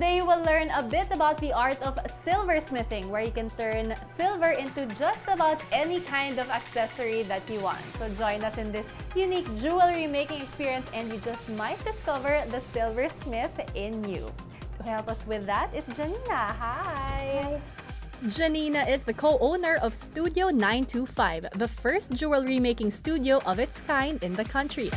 today we'll learn a bit about the art of silversmithing, where you can turn silver into just about any kind of accessory that you want. So join us in this unique jewelry making experience and you just might discover the silversmith in you. To help us with that is Janina. Hi! Janina is the co-owner of Studio 925, the first jewelry making studio of its kind in the country.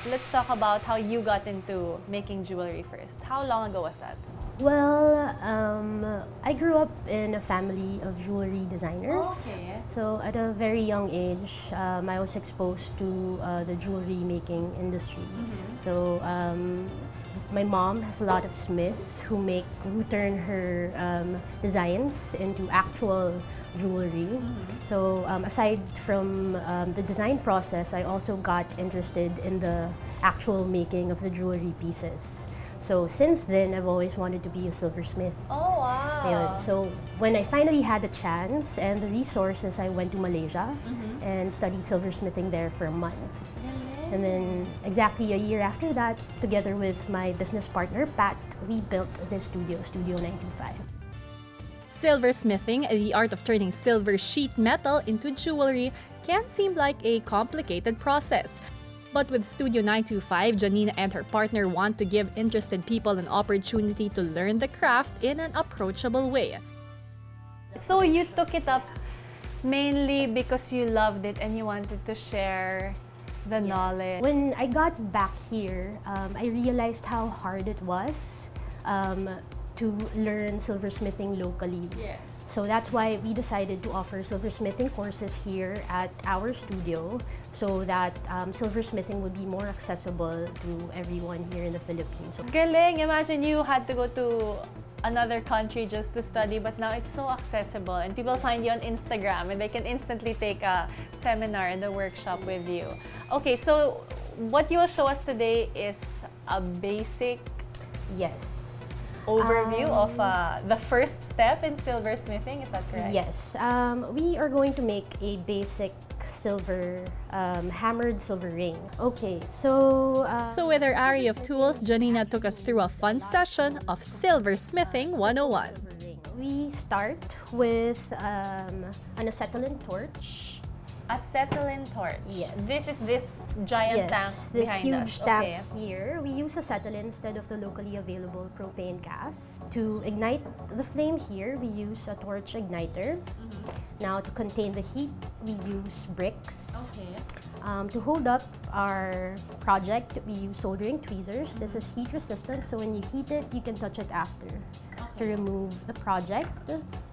Let's talk about how you got into making jewelry first. How long ago was that? Well, I grew up in a family of jewelry designers. Okay. So at a very young age, I was exposed to the jewelry making industry. So my mom has a lot of smiths who turn her designs into actual jewelry. So aside from the design process, I also got interested in the actual making of the jewelry pieces. So since then, I've always wanted to be a silversmith. Oh, wow! Ayun. So when I finally had the chance and the resources, I went to Malaysia and studied silversmithing there for a month. And then exactly a year after that, together with my business partner, Pat, we built this studio, Studio 925. Silversmithing, the art of turning silver sheet metal into jewelry, can seem like a complicated process. But with Studio 925, Janina and her partner want to give interested people an opportunity to learn the craft in an approachable way. So you took it up mainly because you loved it and you wanted to share the knowledge. When I got back here, I realized how hard it was to learn silversmithing locally. Yes. So that's why we decided to offer silversmithing courses here at our studio so that silversmithing would be more accessible to everyone here in the Philippines. Galing! Imagine you had to go to another country just to study, but now it's so accessible and people find you on Instagram and they can instantly take a seminar and a workshop with you. Okay, so what you will show us today is a basic overview of the first step in silversmithing, is that correct? Yes. We are going to make a basic silver, hammered silver ring. Okay, so with her array of tools, Janina took us through a fun session of Silversmithing 101. We start with an acetylene torch. Acetylene torch? Yes. This is this giant tank this behind huge us. tank Okay. here. We use acetylene instead of the locally available propane gas. To ignite the flame here, we use a torch igniter. Now to contain the heat, we use bricks. Okay. To hold up our project, we use soldering tweezers. This is heat resistant, so when you heat it, you can touch it after to remove the project.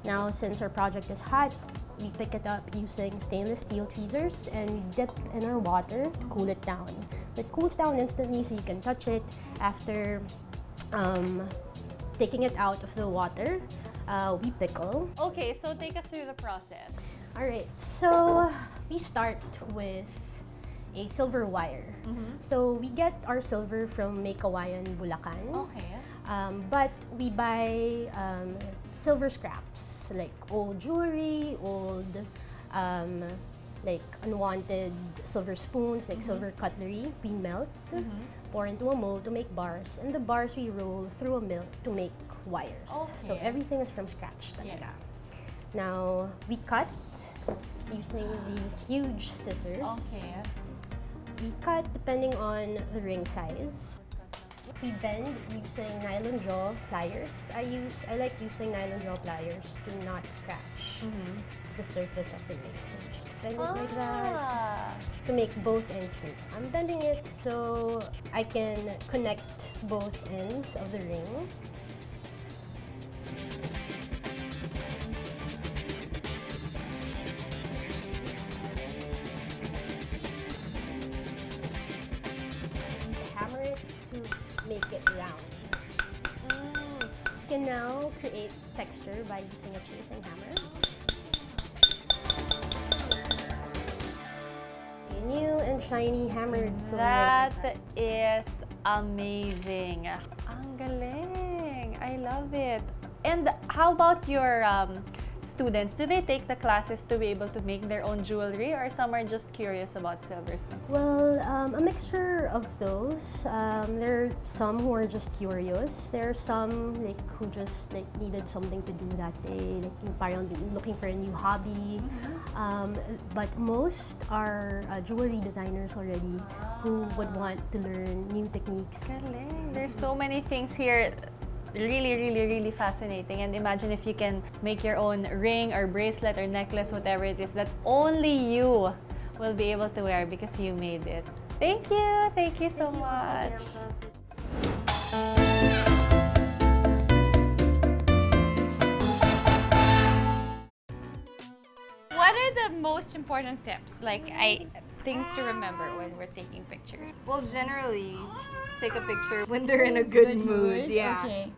Now, since our project is hot, we pick it up using stainless steel tweezers and we dip in our water to cool it down. It cools down instantly, so you can touch it. After taking it out of the water, we pickle. Okay, so take us through the process. All right, so we start with a silver wire. So we get our silver from Maykawayan, Bulacan. Okay. But we buy silver scraps, like old jewelry, old like unwanted silver spoons, like silver cutlery. We melt, pour into a mold to make bars, and the bars we roll through a mill to make wires. Okay. So everything is from scratch talaga. Yes. Now we cut using these huge scissors. Okay. We cut depending on the ring size. We bend using nylon jaw pliers. I like using nylon jaw pliers to not scratch the surface of the ring. So just bend it like that to make both ends meet. I'm bending it so I can connect both ends of the ring. Hammer it to make it round. You can now create texture by using a chasing hammer. A new and shiny hammered silver. That is amazing. Ang galing. I love it. And how about your students, do they take the classes to be able to make their own jewelry, or some are just curious about silversmith? Well, a mixture of those. There are some who are just curious. There are some like who just like needed something to do that day, like yung parang looking for a new hobby. But most are jewelry designers already who would want to learn new techniques. Galing. There's so many things here. Really fascinating. And imagine if you can make your own ring or bracelet or necklace, whatever it is, that only you will be able to wear because you made it. Thank you. Thank you so much. What are the most important tips, like things to remember when we're taking pictures? Well, generally, take a picture when they're in a good mood. Yeah. Okay.